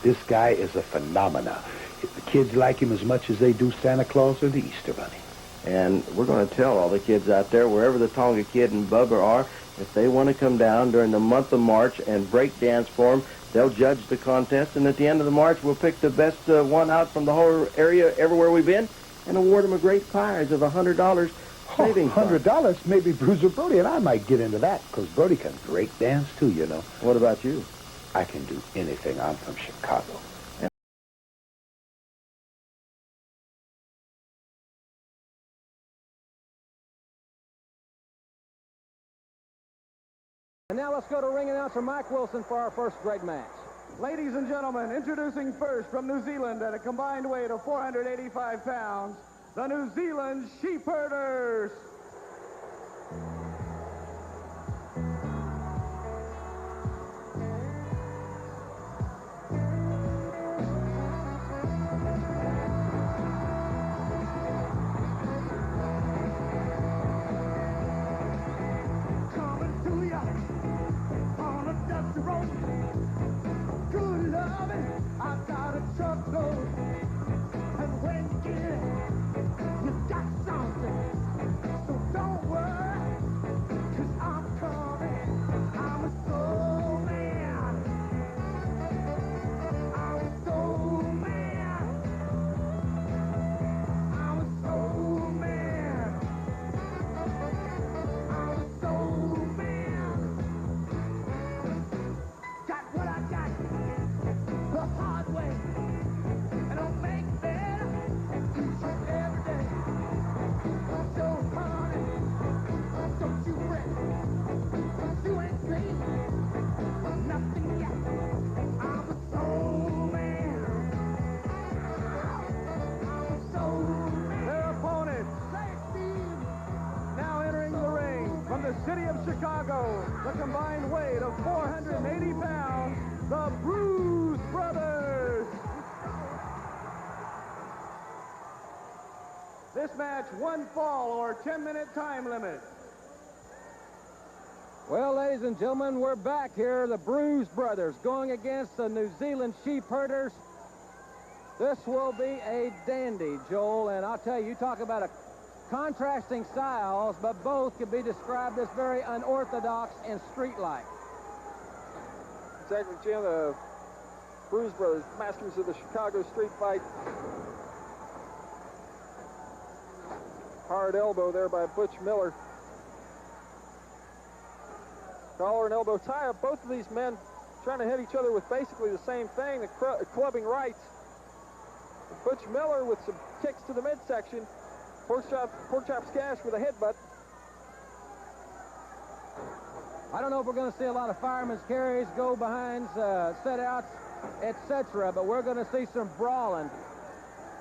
This guy is a phenomenon. The kids like him as much as they do Santa Claus or the Easter Bunny. And we're going to tell all the kids out there, wherever the Tonga Kid and Bubba are, if they want to come down during the month of March and break dance for them, they'll judge the contest, and at the end of the March, we'll pick the best one out from the whole area everywhere we've been and award them a great prize of $100 savings. $100? Maybe Bruiser Brody and I might get into that, because Brody can break dance too, you know. What about you? I can do anything. I'm from Chicago. And now let's go to ring announcer Mike Wilson for our first great match. Ladies and gentlemen, introducing first from New Zealand at a combined weight of 485 pounds, the New Zealand Sheep Herders. Coming to ya on a dusty road. Good loving, I've got a truckload. And when you get it, you got something. So don't worry, 'cause I'm coming. I'm a soul man. I'm a soul man. I'm a soul man. I'm a soul man. Got what I got the hard way, and I'll make it better each and every day. So honey, don't you fret, 'cause you ain't seen nothing yet. I'm a soul man. I'm a soul man. Their opponent, now entering the ring from the city of Chicago, the combined weight of 480 pounds, the Bruise Brothers. This match, 1 fall or 10-minute time limit. Well, ladies and gentlemen, we're back here. The Bruise Brothers going against the New Zealand Sheep Herders. This will be a dandy, Joel, and I'll tell you, you talk about a contrasting styles, but both can be described as very unorthodox and street-like. Exactly, Jim. The Bruise Brothers, masters of the Chicago street fight. Hard elbow there by Butch Miller. Collar and elbow tie up. Both of these men trying to hit each other with basically the same thing, the clubbing rights. Butch Miller with some kicks to the midsection. Pork chop scash with a headbutt. I don't know if we're going to see a lot of firemen's carries, go behinds, set outs, etc., but we're going to see some brawling.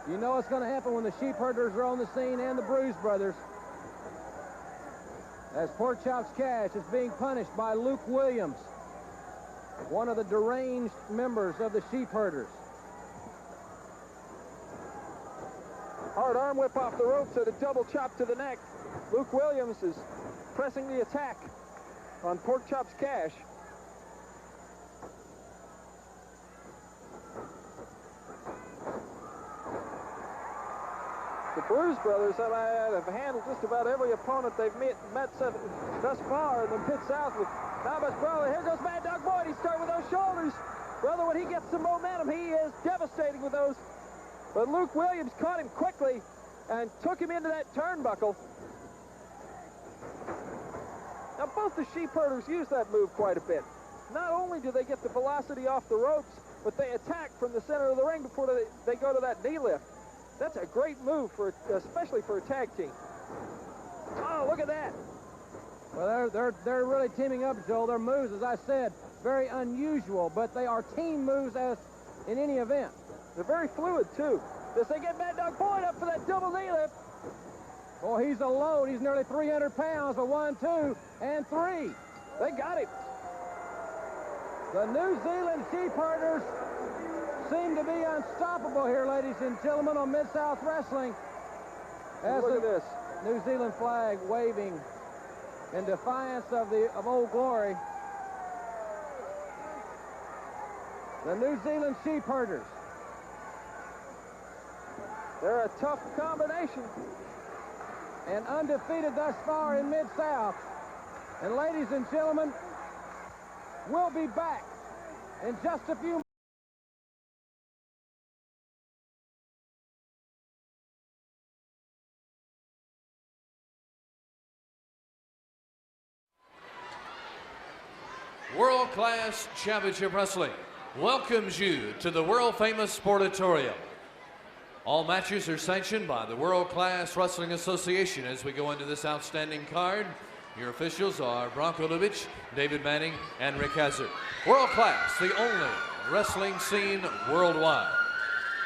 You know what's going to happen when the Sheep Herders are on the scene and the Bruise Brothers. As Pork Chops Cash is being punished by Luke Williams, one of the deranged members of the Sheep Herders. Hard arm whip off the ropes and a double chop to the neck. Luke Williams is pressing the attack on Pork Chops Cash. The Bruise Brothers have handled just about every opponent they've met thus far in the Mid-South with not much problem. Here goes Mad Dog Boyd. He's starting with those shoulders. Brother, when he gets some momentum, he is devastating with those. But Luke Williams caught him quickly and took him into that turnbuckle. Now, both the Sheep Herders use that move quite a bit. Not only do they get the velocity off the ropes, but they attack from the center of the ring before they go to that knee lift. That's a great move, especially for a tag team. Oh, look at that. Well, they're really teaming up, Joel. Their moves, as I said, very unusual, but they are team moves as in any event. They're very fluid, too. Does they get Mad Dog Boyd up for that double knee lift? Oh, he's a load. He's nearly 300 pounds for 1, 2, and 3. They got him. The New Zealand Sheep Herders seem to be unstoppable here, ladies and gentlemen, on Mid-South Wrestling. As look at this. New Zealand flag waving in defiance of Old Glory. The New Zealand Sheep Herders. They're a tough combination. And undefeated thus far in Mid-South. And ladies and gentlemen, we'll be back in just a few minutes. World Class Championship Wrestling welcomes you to the world-famous Sportatorium. All matches are sanctioned by the World Class Wrestling Association. As we go into this outstanding card, your officials are Bronco Lubitsch, David Manning, and Rick Hazard. World Class, the only wrestling scene worldwide.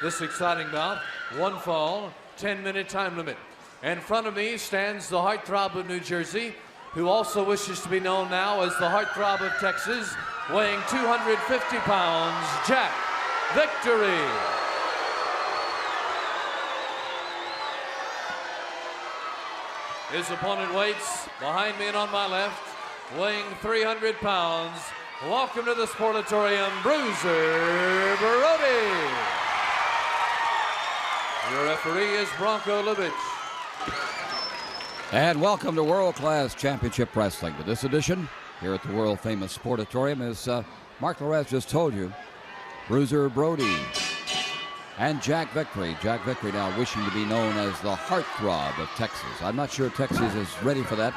This exciting bout, 1 fall, 10-minute time limit. In front of me stands the heartthrob of New Jersey, who also wishes to be known now as the heartthrob of Texas, weighing 250 pounds, Jack Victory. His opponent waits behind me and on my left, weighing 300 pounds. Welcome to the Sportatorium, Bruiser Brody. Your referee is Bronco Lubitsch. And welcome to World Class Championship Wrestling. To this edition, here at the world-famous Sportatorium, as Mark Lorez just told you, Bruiser Brody and Jack Victory. Jack Victory now wishing to be known as the heartthrob of Texas. I'm not sure Texas is ready for that,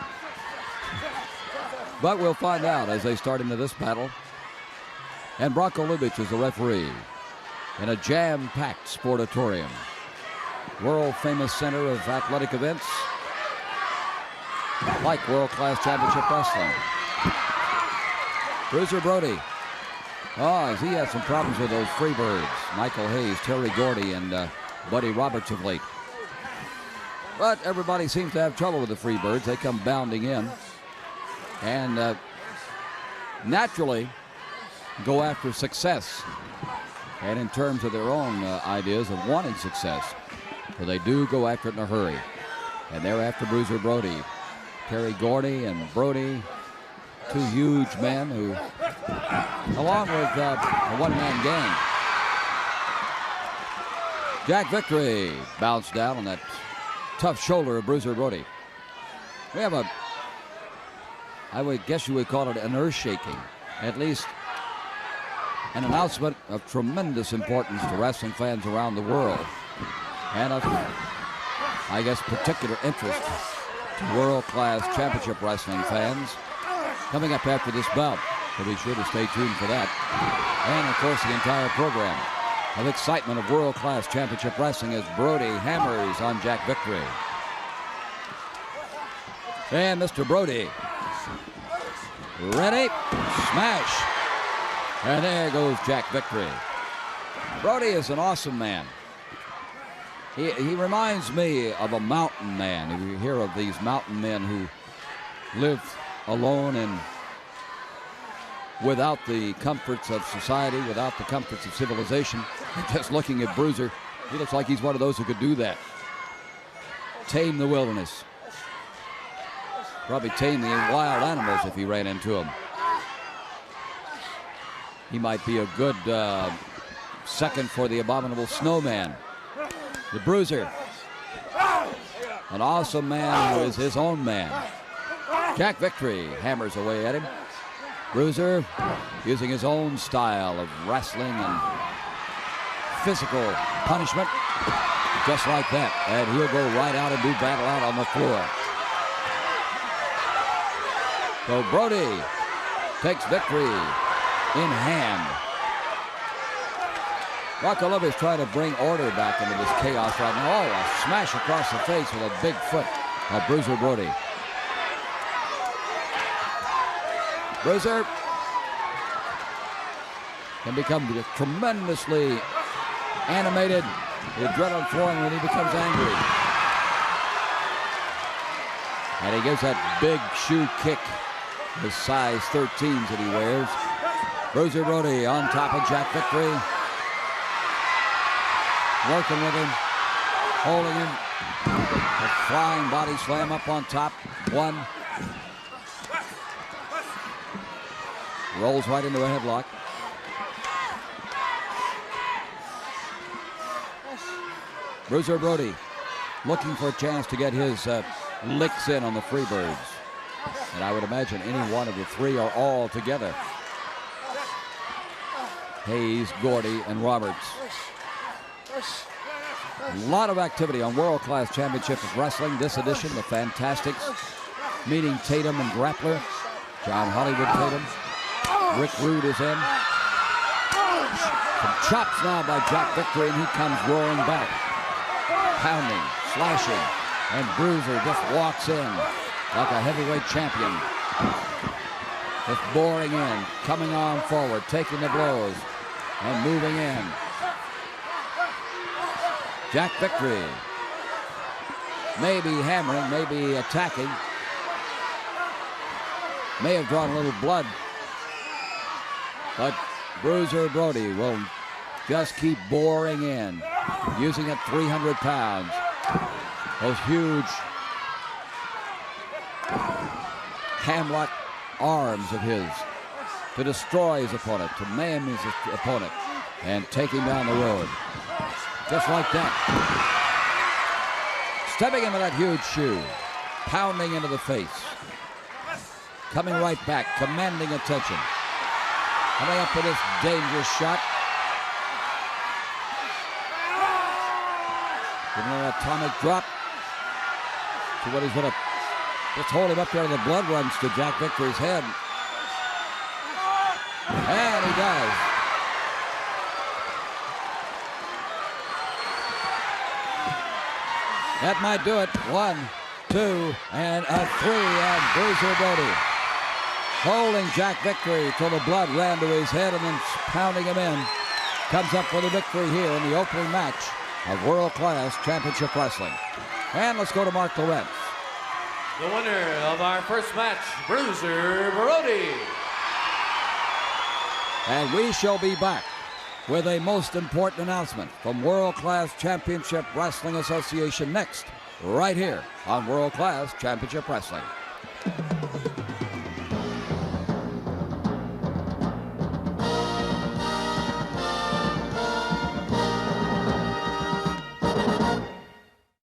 but we'll find out as they start into this battle. And Bronco Lubitsch is the referee in a jam-packed Sportatorium, world-famous center of athletic events, like World Class Championship Wrestling. Bruiser Brody. Oh, he had some problems with those Freebirds. Michael Hayes, Terry Gordy, and Buddy Roberts of late. But everybody seems to have trouble with the Freebirds. They come bounding in and naturally go after success. And in terms of their own ideas of wanting success. So they do go after it in a hurry. And they're after Bruiser Brody. Terry Gordy and Brody, two huge men who, along with a one-man gang. Jack Victory bounced down on that tough shoulder of Bruiser Brody. We have I would guess you would call it an earth shaking, at least an announcement of tremendous importance to wrestling fans around the world, and of, I guess, particular interest to world-class championship wrestling fans coming up after this bout. So be sure to stay tuned for that. And, of course, the entire program of excitement of world-class championship wrestling as Brody hammers on Jack Victory. And Mr. Brody, ready, smash. And there goes Jack Victory. Brody is an awesome man. He reminds me of a mountain man. If you hear of these mountain men who live alone and without the comforts of society, without the comforts of civilization, just looking at Bruiser, he looks like he's one of those who could do that. Tame the wilderness. Probably tame the wild animals if he ran into them. He might be a good second for the Abominable Snowman. The Bruiser. An awesome man who is his own man. Jack Victory hammers away at him. Bruiser using his own style of wrestling and physical punishment. Just like that. And he'll go right out and do battle out on the floor. So Brody takes Victory in hand. Rocco Love is trying to bring order back into this chaos right now. Oh, a smash across the face with a big foot of Bruiser Brody. Bruiser can become tremendously animated, the adrenaline flowing when he becomes angry. And he gives that big shoe kick, the size 13s that he wears. Bruiser Brody on top of Jack Victory. Working with him, holding him. A flying body slam up on top. One. Rolls right into a headlock. Bruiser Brody looking for a chance to get his licks in on the Freebirds. And I would imagine any one of the three are all together. Hayes, Gordy, and Roberts. A lot of activity on World Class Championship of Wrestling. This edition, the Fantastics, meeting Tatum and Grappler. John Hollywood Tatum. Rick Rude is in. Some chops now by Jack Victory, and he comes roaring back. Pounding, slashing, and Bruiser just walks in like a heavyweight champion. Just boring in, coming on forward, taking the blows, and moving in. Jack Victory may be hammering, may be attacking, may have drawn a little blood, but Bruiser Brody will just keep boring in, using at 300 pounds. Those huge hamlock arms of his to destroy his opponent, to maim his opponent, and take him down the road. Just like that. Stepping into that huge shoe, pounding into the face. Coming right back, commanding attention. Coming up for this dangerous shot. Giving an atomic drop. See what he's going to just hold him up there, and the blood runs to Jack Victory's head. And he does. That might do it. 1, 2, and a 3, and Bruiser Brody holding Jack Victory till the blood ran to his head and then pounding him in. Comes up for the victory here in the opening match of World Class Championship Wrestling. And let's go to Mark Lawrence. The winner of our first match, Bruiser Brody. And we shall be back with a most important announcement from World Class Championship Wrestling Association next, right here on World Class Championship Wrestling.